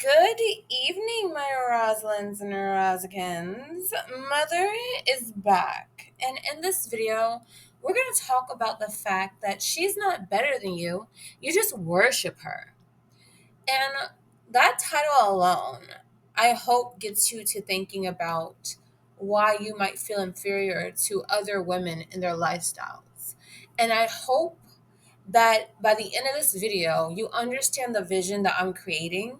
Good evening, my Rosalynds and Rosikins. Mother is back, and in this video, we're going to talk about the fact that she's not better than you just worship her. And that title alone, I hope, gets you to thinking about why you might feel inferior to other women in their lifestyles. And I hope that by the end of this video, you understand the vision that I'm creating,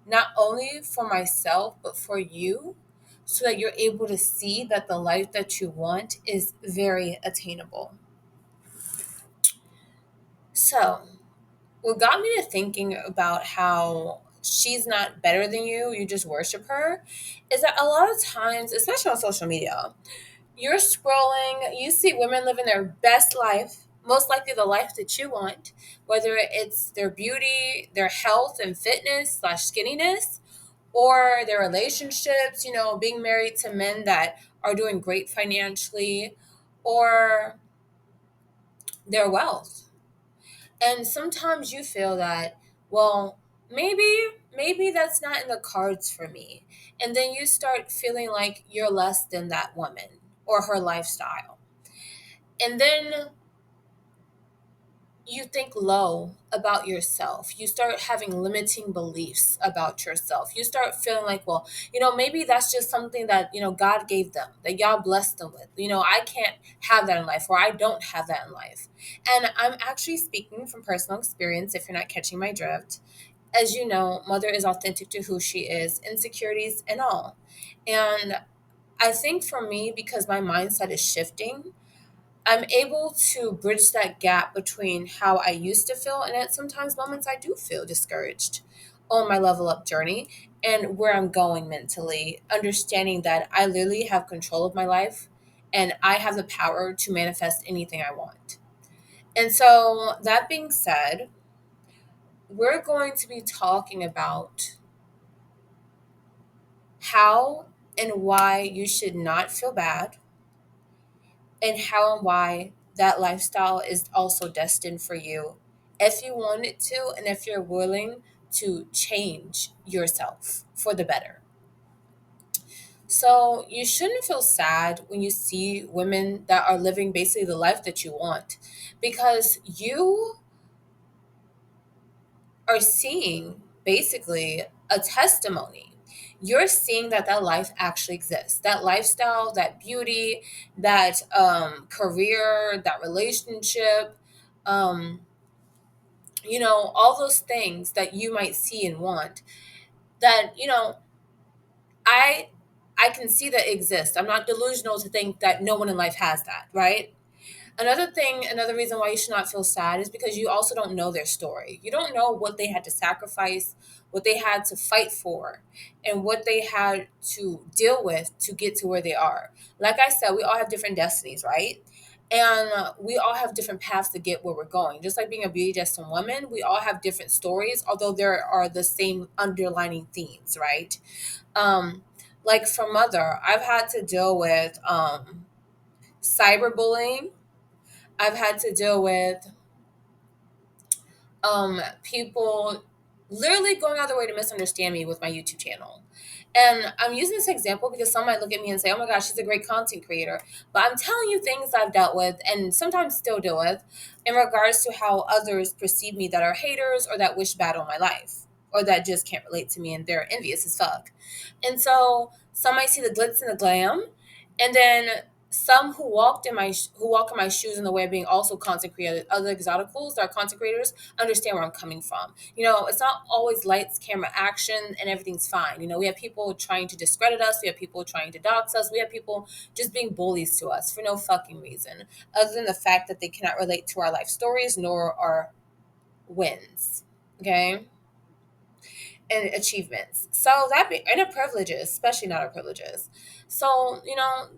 not only for myself, but for you, so that you're able to see that the life that you want is very attainable. So, what got me to thinking about how she's not better than you just worship her, is that a lot of times, especially on social media, you're scrolling, you see women living their best life, most likely the life that you want, whether it's their beauty, their health and fitness slash skinniness, or their relationships, being married to men that are doing great financially, or their wealth. And sometimes you feel that, well, maybe that's not in the cards for me. And then you start feeling like you're less than that woman or her lifestyle. And then you think low about yourself. You start having limiting beliefs about yourself. You start feeling like, well, maybe that's just something that, God gave them, that y'all blessed them with. I can't have that in life, or I don't have that in life. And I'm actually speaking from personal experience, if you're not catching my drift. As you know, Mother is authentic to who she is, insecurities and all. And I think for me, because my mindset is shifting, I'm able to bridge that gap between how I used to feel, and at sometimes moments I do feel discouraged on my level up journey and where I'm going mentally, understanding that I literally have control of my life and I have the power to manifest anything I want. And so, that being said, we're going to be talking about how and why you should not feel bad, and how and why that lifestyle is also destined for you if you want it to, and if you're willing to change yourself for the better. So, you shouldn't feel sad when you see women that are living basically the life that you want, because you are seeing basically a testimony. You're seeing that that life actually exists, that lifestyle, that beauty, that career, that relationship, um, all those things that you might see and want. That I I can see that exist. I'm not delusional to think that no one in life has that, right? Another reason why you should not feel sad is because you also don't know their story. You don't know what they had to sacrifice, what they had to fight for, and what they had to deal with to get to where they are. Like I said, we all have different destinies, right? And we all have different paths to get where we're going. Just like being a beauty destined woman, we all have different stories, although there are the same underlining themes, right? Um, like for Mother, I've had to deal with cyberbullying. I've had to deal with people literally going out of their way to misunderstand me with my YouTube channel. And I'm using this example because some might look at me and say, oh my gosh, she's a great content creator. But I'm telling you things I've dealt with and sometimes still deal with in regards to how others perceive me that are haters or that wish bad on my life or that just can't relate to me and they're envious as fuck. And so some might see the glitz and the glam. And then some who walk in my shoes in the way of being also content creators, other exoticals that are content creators, understand where I'm coming from. It's not always lights, camera, action, and everything's fine. We have people trying to discredit us. We have people trying to dox us. We have people just being bullies to us for no fucking reason, other than the fact that they cannot relate to our life stories nor our wins. Okay, and achievements. So that be and our privileges, especially not our privileges. So,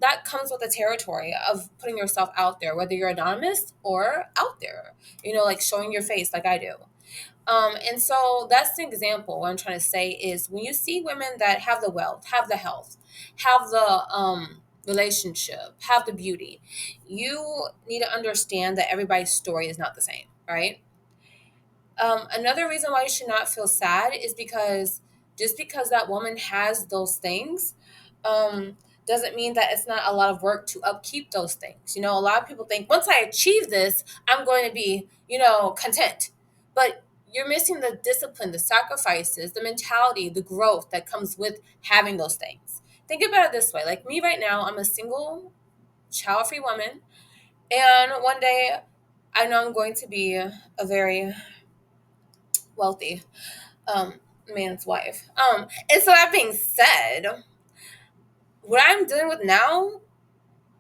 that comes with the territory of putting yourself out there, whether you're anonymous or out there, like showing your face like I do. And so that's the example. What I'm trying to say is when you see women that have the wealth, have the health, have the relationship, have the beauty, you need to understand that everybody's story is not the same, right? Another reason why you should not feel sad is because Just because that woman has those things, um, doesn't mean that it's not a lot of work to upkeep those things. You know, a lot of people think once I achieve this, I'm going to be, content. But you're missing the discipline, the sacrifices, the mentality, the growth that comes with having those things. Think about it this way, like me right now, I'm a single, child free woman. And one day, I know I'm going to be a very wealthy um, man's wife. And so that being said, what I'm dealing with now,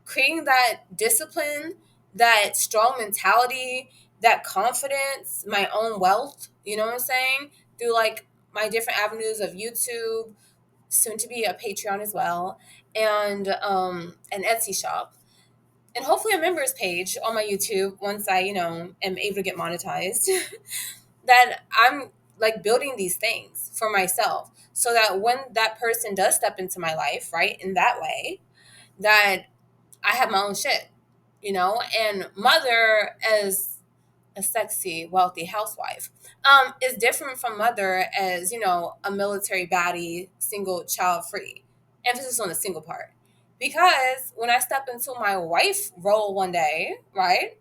creating that discipline, that strong mentality, that confidence, my own wealth, you know what I'm saying? Through like my different avenues of YouTube, soon to be a Patreon as well, and an Etsy shop, and hopefully a members page on my YouTube once I, am able to get monetized. That I'm like building these things for myself so that when that person does step into my life, right, in that way, that I have my own shit, and mother as a sexy, wealthy housewife is different from mother as, a military baddie, single child free. Emphasis on the single part. Because when I step into my wife role one day, right,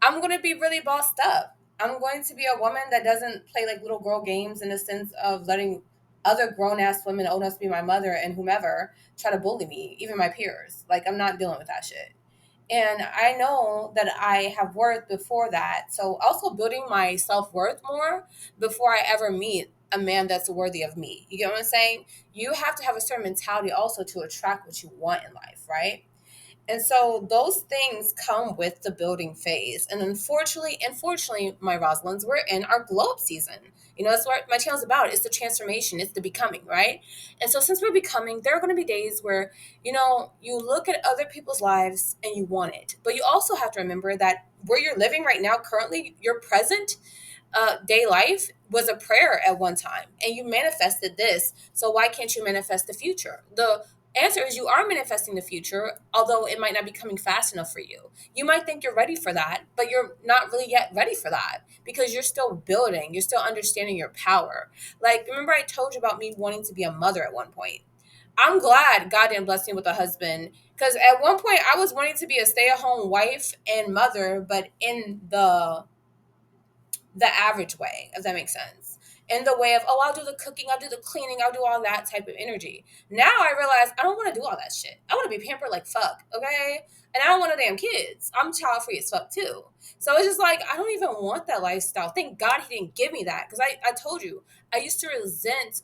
I'm going to be really bossed up. I'm going to be a woman that doesn't play like little girl games in the sense of letting other grown ass women, old enough to be my mother and whomever, try to bully me, even my peers. Like, I'm not dealing with that shit. And I know that I have worth before that. So, also building my self worth more before I ever meet a man that's worthy of me. You get what I'm saying? You have to have a certain mentality also to attract what you want in life, right? And so those things come with the building phase. And unfortunately, my Rosalynds, we're in our glow up season. That's what my channel's about. It's the transformation, it's the becoming, right? And so since we're becoming, there are going to be days where, you look at other people's lives and you want it. But you also have to remember that where you're living right now, currently, your present day life was a prayer at one time, and you manifested this. So why can't you manifest the future? The answer is you are manifesting the future, although it might not be coming fast enough for you. You might think you're ready for that, but you're not really yet ready for that because you're still building, you're still understanding your power. Like, remember I told you about me wanting to be a mother at one point. I'm glad God didn't bless me with a husband, because at one point I was wanting to be a stay-at-home wife and mother, but in the average way, if that makes sense. In the way of, oh, I'll do the cooking, I'll do the cleaning, I'll do all that type of energy. Now I realize I don't want to do all that shit. I want to be pampered like fuck, okay? And I don't want no damn kids. I'm child free as fuck too. So it's just like, I don't even want that lifestyle. Thank God he didn't give me that. Because I told you, I used to resent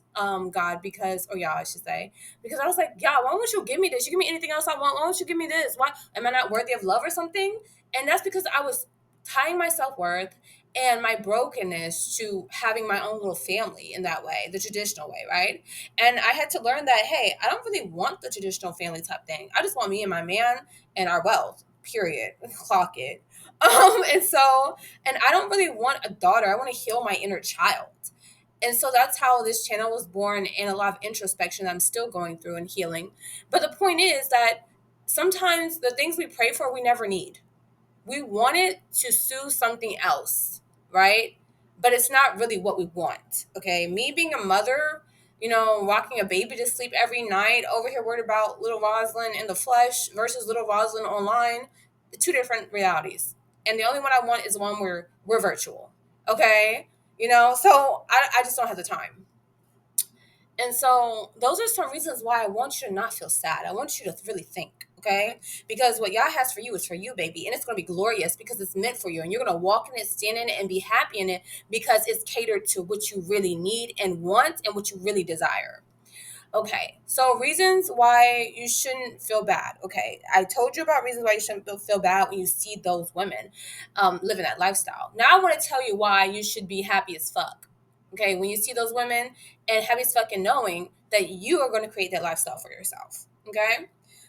God because, or y'all, I should say, because I was like, yeah, why won't you give me this? You give me anything else I want. Why don't you give me this? Why am I not worthy of love or something? And that's because I was tying my self worth and my brokenness to having my own little family in that way, the traditional way, right? And I had to learn that, hey, I don't really want the traditional family type thing. I just want me and my man and our wealth, period. Clock it. And I don't really want a daughter. I want to heal my inner child. And so that's how this channel was born, and a lot of introspection that I'm still going through and healing. But the point is that sometimes the things we pray for, we never need. We want it to soothe something else, right? But it's not really what we want. Okay. Me being a mother, rocking a baby to sleep every night, over here worried about little Rosalind in the flesh versus little Rosalind online, two different realities. And the only one I want is the one where we're virtual. Okay. So I just don't have the time. And so those are some reasons why I want you to not feel sad. I want you to really think, okay? Because what Yah has for you is for you, baby. And it's going to be glorious because it's meant for you. And you're going to walk in it, stand in it, and be happy in it because it's catered to what you really need and want and what you really desire. Okay, so reasons why you shouldn't feel bad. Okay, I told you about reasons why you shouldn't feel bad when you see those women living that lifestyle. Now I want to tell you why you should be happy as fuck. Okay, when you see those women and happy as fuck and knowing that you are going to create that lifestyle for yourself. Okay,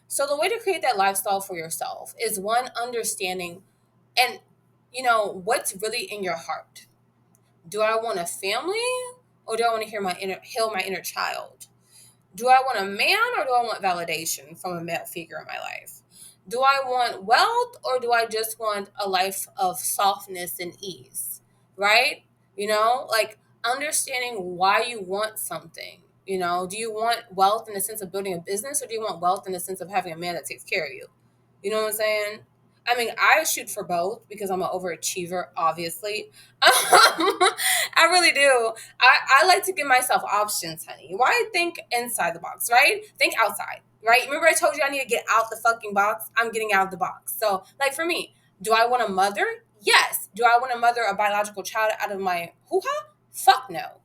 so the way to create that lifestyle for yourself is one, understanding and what's really in your heart. Do I want a family or do I want to heal my inner child? Do I want a man or do I want validation from a male figure in my life? Do I want wealth or do I just want a life of softness and ease? Right? Like understanding why you want something. You know, do you want wealth in the sense of building a business, or do you want wealth in the sense of having a man that takes care of you? You know what I'm saying? I mean, I shoot for both because I'm an overachiever, obviously. I really do. I like to give myself options, honey. Why think inside the box, right? Think outside, right? Remember I told you I need to get out the fucking box? I'm getting out of the box. So, like for me, do I want a mother? Yes. Do I want to mother a biological child out of my hoo-ha? Fuck no.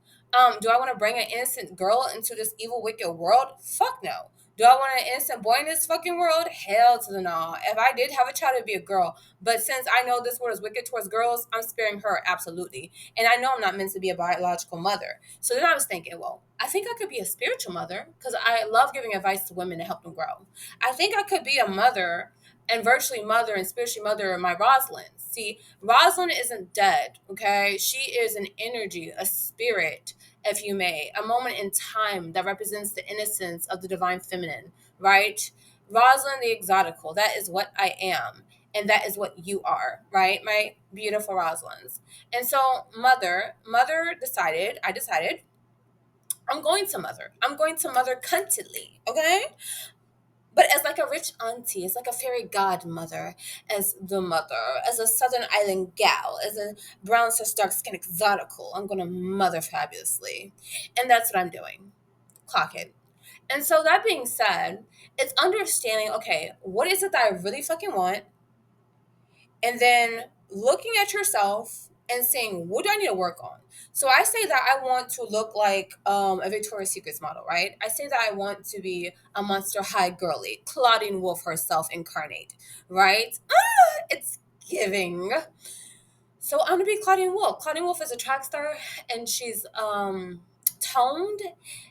Do I want to bring an innocent girl into this evil, wicked world? Fuck no. Do I want an innocent boy in this fucking world? Hell to the no. If I did have a child, it'd be a girl. But since I know this world is wicked towards girls, I'm sparing her absolutely. And I know I'm not meant to be a biological mother. So then I was thinking, well, I think I could be a spiritual mother because I love giving advice to women to help them grow. I think I could be a mother and virtually mother and spiritually mother my Rosalind. See, Rosalind isn't dead, okay? She is an energy, a spirit, if you may, a moment in time that represents the innocence of the divine feminine, right? Rosalind the Exotical, that is what I am. And that is what you are, right? My beautiful Rosalinds. And so I decided, I'm going to mother. I'm going to mother cuntedly, okay? But as like a rich auntie, as like a fairy godmother, as the mother, as a Southern Island gal, as a brown cis dark skin exotical, I'm gonna mother fabulously. And that's what I'm doing. Clock it. And so that being said, it's understanding, okay, what is it that I really fucking want? And then looking at yourself and saying, what do I need to work on? So I say that I want to look like a Victoria's Secrets model, right? I say that I want to be a Monster High girly, Claudine Wolf herself incarnate, right? It's giving. So I'm gonna be Claudine Wolf. Claudine Wolf is a track star, and she's toned,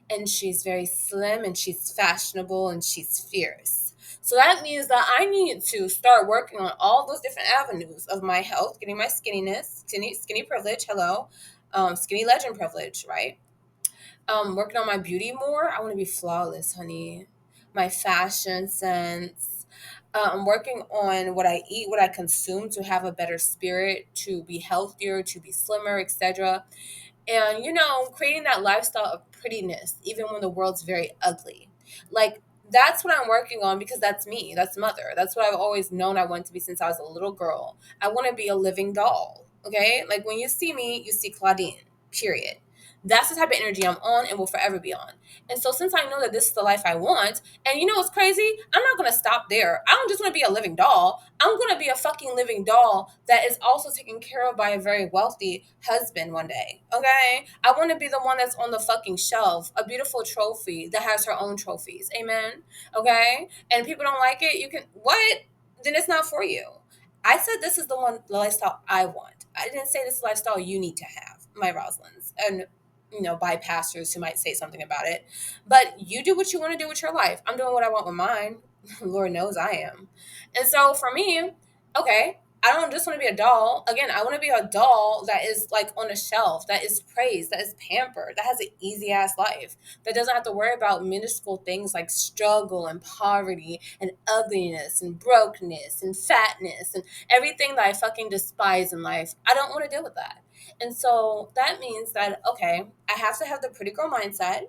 and she's very slim, and she's fashionable, and she's fierce. So that means that I need to start working on all those different avenues of my health, getting my skinniness, skinny privilege. Hello, skinny legend privilege, right? Working on my beauty more. I want to be flawless, honey. My fashion sense. I'm working on what I eat, what I consume to have a better spirit, to be healthier, to be slimmer, etc. And creating that lifestyle of prettiness, even when the world's very ugly. Like that's what I'm working on because that's me. That's mother. That's what I've always known I want to be since I was a little girl. I want to be a living doll. Okay, like when you see me, you see Claudine. Period. That's the type of energy I'm on and will forever be on. And so since I know that this is the life I want, and you know what's crazy? I'm not gonna stop there. I don't just wanna be a living doll. I'm gonna be a fucking living doll that is also taken care of by a very wealthy husband one day. Okay? I wanna be the one that's on the fucking shelf, a beautiful trophy that has her own trophies. Amen. Okay? And people don't like it, you can what? Then it's not for you. I said this is the lifestyle I want. I didn't say this is the lifestyle you need to have, my Rosalynds. And bypassers who might say something about it. But you do what you want to do with your life. I'm doing what I want with mine. Lord knows I am. And so for me, okay, I don't just want to be a doll. Again, I want to be a doll that is like on a shelf, that is praised, that is pampered, that has an easy ass life, that doesn't have to worry about minuscule things like struggle and poverty and ugliness and brokenness and fatness and everything that I fucking despise in life. I don't want to deal with that. And so that means that, okay, I have to have the pretty girl mindset.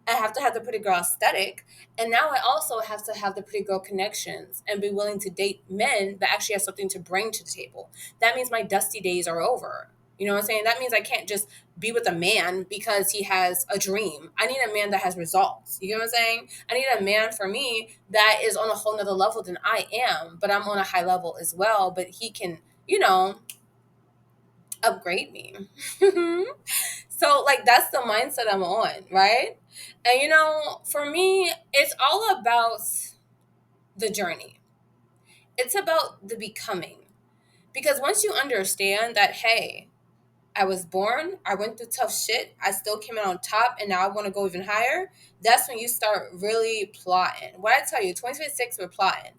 I have to have the pretty girl aesthetic. And now I also have to have the pretty girl connections and be willing to date men that actually have something to bring to the table. That means my dusty days are over. You know what I'm saying? That means I can't just be with a man because he has a dream. I need a man that has results. You know what I'm saying? I need a man for me that is on a whole nother level than I am, but I'm on a high level as well. But he can, upgrade me. So like that's the mindset I'm on, right? And for me, it's all about the journey. It's about the becoming. Because once you understand that, hey, I was born, I went through tough shit, I still came out on top, and now I want to go even higher, that's when you start really plotting. What I tell you, 2026, we're plotting.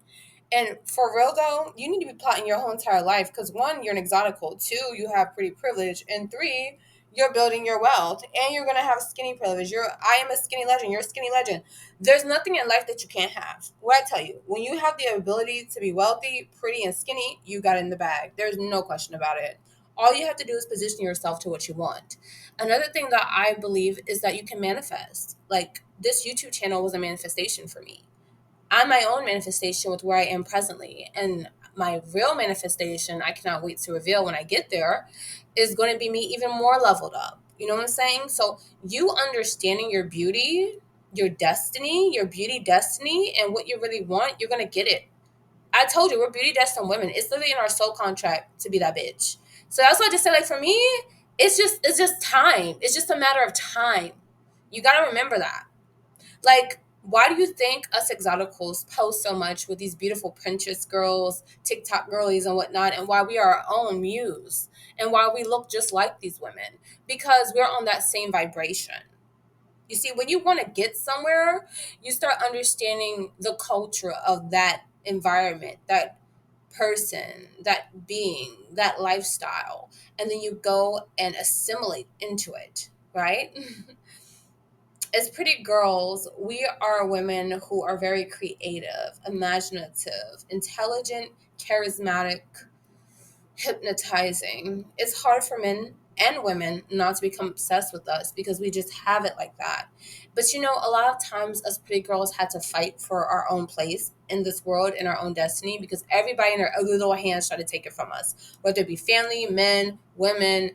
And for real though, you need to be plotting your whole entire life because one, you're an exotical. Two, you have pretty privilege. And three, you're building your wealth. And you're gonna have skinny privilege. I am a skinny legend. You're a skinny legend. There's nothing in life that you can't have. What I tell you, when you have the ability to be wealthy, pretty, and skinny, you got it in the bag. There's no question about it. All you have to do is position yourself to what you want. Another thing that I believe is that you can manifest. Like, this YouTube channel was a manifestation for me. I'm my own manifestation with where I am presently. And my real manifestation, I cannot wait to reveal when I get there, is going to be me even more leveled up. You know what I'm saying? So, you understanding your beauty, your destiny, your beauty destiny, and what you really want, you're going to get it. I told you, we're beauty destined women. It's literally in our soul contract to be that bitch. So that's why I just said, like, for me, it's just time. It's just a matter of time. You gotta remember that. Like, why do you think us exoticals post so much with these beautiful Pinterest girls, TikTok girlies, and whatnot, and why we are our own muse, and why we look just like these women? Because we're on that same vibration. You see, when you want to get somewhere, you start understanding the culture of that environment, that person, that being, that lifestyle, and then you go and assimilate into it, right? As pretty girls, we are women who are very creative, imaginative, intelligent, charismatic, hypnotizing. It's hard for men and women not to become obsessed with us because we just have it like that. But you know, a lot of times us pretty girls had to fight for our own place in this world and our own destiny because everybody in their little hands tried to take it from us, whether it be family, men, women,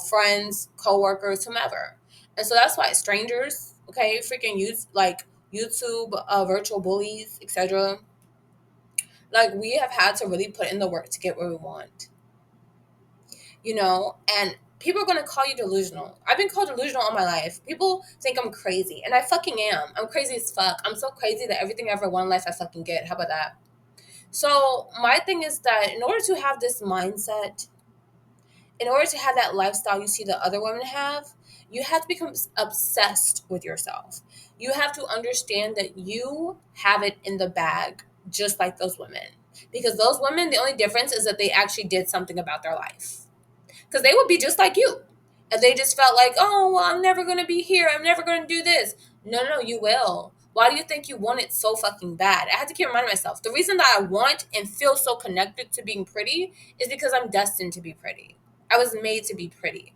friends, co-workers, whomever. And so that's why strangers, okay, freaking use like YouTube, virtual bullies, etc. Like, we have had to really put in the work to get where we want, and people are going to call you delusional. I've been called delusional all my life. People think I'm crazy, and I fucking am. I'm crazy as fuck. I'm so crazy that everything I ever want in life I fucking get. How about that? So my thing is that in order to have this mindset, in order to have that lifestyle you see the other women have, you have to become obsessed with yourself. You have to understand that you have it in the bag, just like those women. Because those women, the only difference is that they actually did something about their life. Because they would be just like you. And they just felt like, oh, well, I'm never going to be here. I'm never going to do this. No, no, you will. Why do you think you want it so fucking bad? I had to keep reminding myself. The reason that I want and feel so connected to being pretty is because I'm destined to be pretty. I was made to be pretty.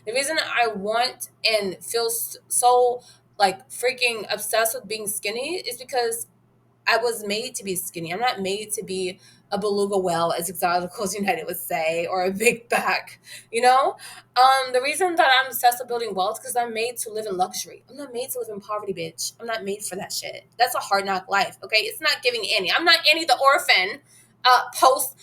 The reason I want and feel so like freaking obsessed with being skinny is because I was made to be skinny. I'm not made to be a beluga whale, as Exoticals United would say, or a big back. The reason that I'm obsessed with building wealth because I'm made to live in luxury. I'm not made to live in poverty, bitch. I'm not made for that shit. That's a hard knock life. Okay, it's not giving Annie. I'm not Annie the orphan. Post,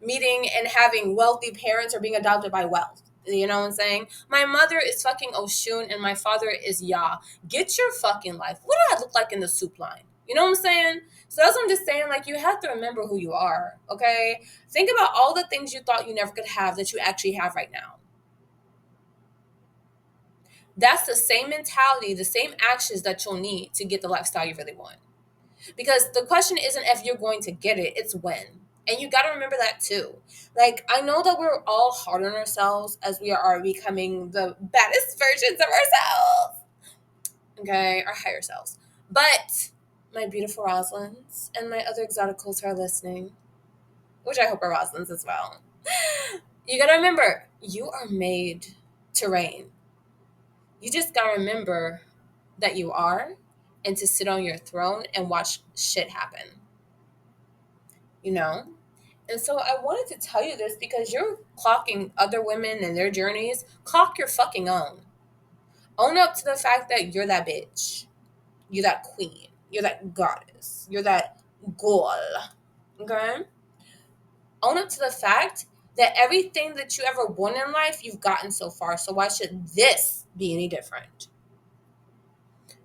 meeting and having wealthy parents or being adopted by wealth. You know what I'm saying? My mother is fucking Oshun and my father is Yah. Get your fucking life. What do I look like in the soup line? You know what I'm saying? So that's what I'm just saying. Like, you have to remember who you are, okay? Think about all the things you thought you never could have that you actually have right now. That's the same mentality, the same actions that you'll need to get the lifestyle you really want. Because the question isn't if you're going to get it, it's when. And you got to remember that too. Like, I know that we're all hard on ourselves as we are becoming the baddest versions of ourselves. Okay, our higher selves. But my beautiful Roslins and my other exoticals who are listening, which I hope are Roslins as well, you gotta remember, you are made to reign. You just gotta remember that you are and to sit on your throne and watch shit happen, you know? And so I wanted to tell you this because you're clocking other women and their journeys. Clock your fucking own. Own up to the fact that you're that bitch. You're that queen. You're that goddess. You're that goal. Okay? Own up to the fact that everything that you ever want in life, you've gotten so far. So why should this be any different?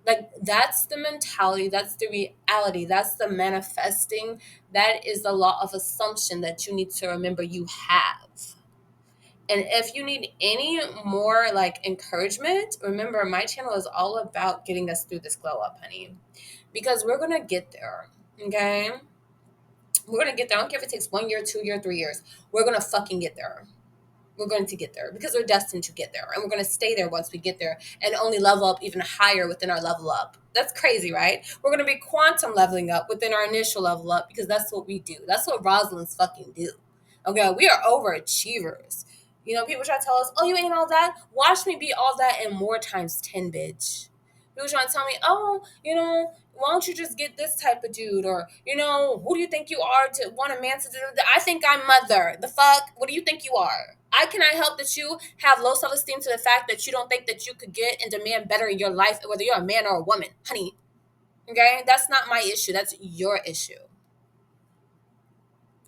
Like, that's the mentality. That's the reality. That's the manifesting. That is the law of assumption that you need to remember you have. And if you need any more like encouragement, remember my channel is all about getting us through this glow up, honey. Because we're gonna get there. Okay? We're gonna get there. I don't care if it takes 1 year, 2 year, 3 years. We're gonna fucking get there. We're going to get there because we're destined to get there. And we're going to stay there once we get there and only level up even higher within our level up. That's crazy, right? We're going to be quantum leveling up within our initial level up because that's what we do. That's what Rosalind's fucking do. Okay, we are overachievers. You know, people try to tell us, oh, you ain't all that. Watch me be all that and more times 10, bitch. People trying to tell me, oh, why don't you just get this type of dude? Or, who do you think you are to want a man to do that? I think I'm mother. The fuck? What do you think you are? I cannot help that you have low self esteem to the fact that you don't think that you could get and demand better in your life, whether you're a man or a woman. Honey, okay? That's not my issue. That's your issue.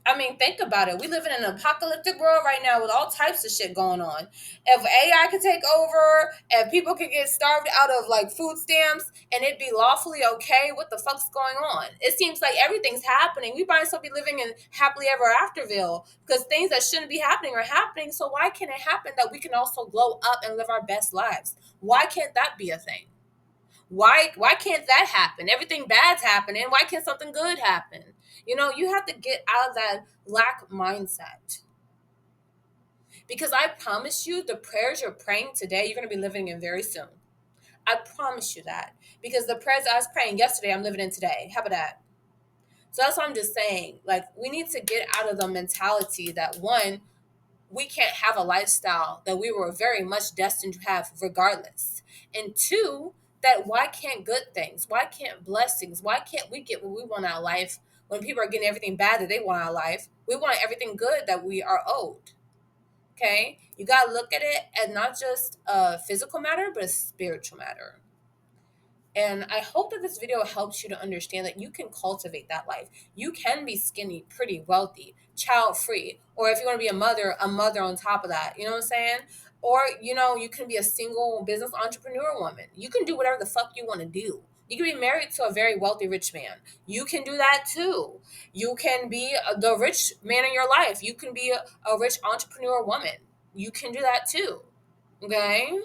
I mean, think about it. We live in an apocalyptic world right now with all types of shit going on. If AI could take over, if people could get starved out of like food stamps and it'd be lawfully okay, what the fuck's going on? It seems like everything's happening. We might still be living in happily ever afterville because things that shouldn't be happening are happening. So why can't it happen that we can also glow up and live our best lives? Why can't that be a thing? Why can't that happen? Everything bad's happening. Why can't something good happen? You have to get out of that lack mindset. Because I promise you, the prayers you're praying today, you're going to be living in very soon. I promise you that. Because the prayers I was praying yesterday, I'm living in today. How about that? So that's what I'm just saying. Like, we need to get out of the mentality that one, we can't have a lifestyle that we were very much destined to have regardless. And two, that why can't good things, why can't blessings, why can't we get what we want out of life when people are getting everything bad that they want out of life? We want everything good that we are owed. Okay? You got to look at it as not just a physical matter, but a spiritual matter. And I hope that this video helps you to understand that you can cultivate that life. You can be skinny, pretty, wealthy, child free, or if you want to be a mother on top of that. You know what I'm saying? Or, you can be a single business entrepreneur woman. You can do whatever the fuck you want to do. You can be married to a very wealthy rich man. You can do that too. You can be the rich man in your life. You can be a rich entrepreneur woman. You can do that too. Okay?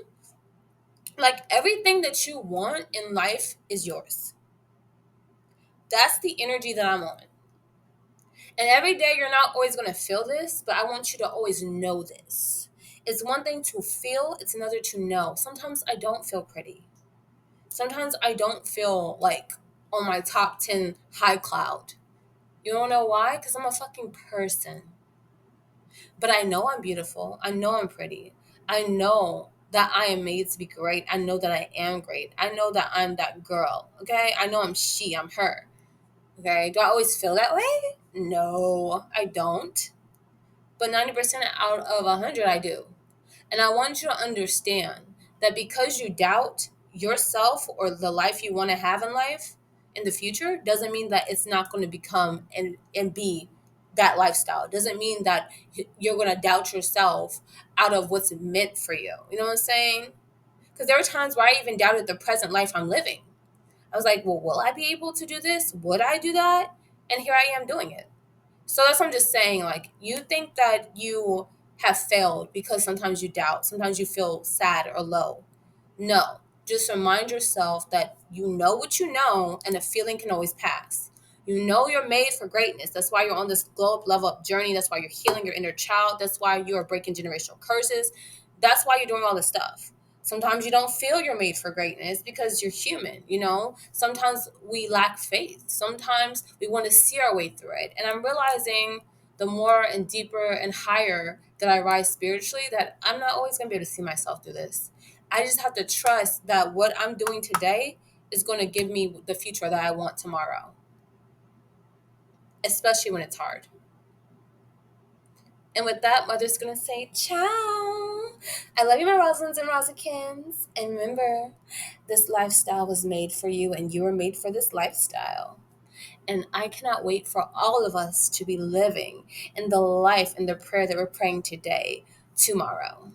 Like everything that you want in life is yours. That's the energy that I'm on. And every day you're not always going to feel this, but I want you to always know this. It's one thing to feel, it's another to know. Sometimes I don't feel pretty. Sometimes I don't feel like on my top 10 high cloud. You don't know why? Because I'm a fucking person. But I know I'm beautiful. I know I'm pretty. I know that I am made to be great. I know that I am great. I know that I'm that girl. Okay? I know I'm she, I'm her. Okay? Do I always feel that way? No, I don't. But 90% out of 100, I do. And I want you to understand that because you doubt yourself or the life you want to have in life in the future, doesn't mean that it's not going to become and be that lifestyle. Doesn't mean that you're going to doubt yourself out of what's meant for you. You know what I'm saying? Because there were times where I even doubted the present life I'm living. I was like, well, will I be able to do this? Would I do that? And here I am doing it. So that's what I'm just saying. Like, you think that you have failed because sometimes you doubt, sometimes you feel sad or low. No, just remind yourself that you know what you know and the feeling can always pass. You know you're made for greatness. That's why you're on this glow up, level up journey. That's why you're healing your inner child. That's why you are breaking generational curses. That's why you're doing all this stuff. Sometimes you don't feel you're made for greatness because you're human. Sometimes we lack faith. Sometimes we want to see our way through it. And I'm realizing the more and deeper and higher that I rise spiritually, that I'm not always going to be able to see myself through this. I just have to trust that what I'm doing today is going to give me the future that I want tomorrow, especially when it's hard. And with that, Mother's going to say, ciao. I love you, my Rosalynds and Rosikins. And remember, this lifestyle was made for you, and you were made for this lifestyle. And I cannot wait for all of us to be living in the life and the prayer that we're praying today, tomorrow.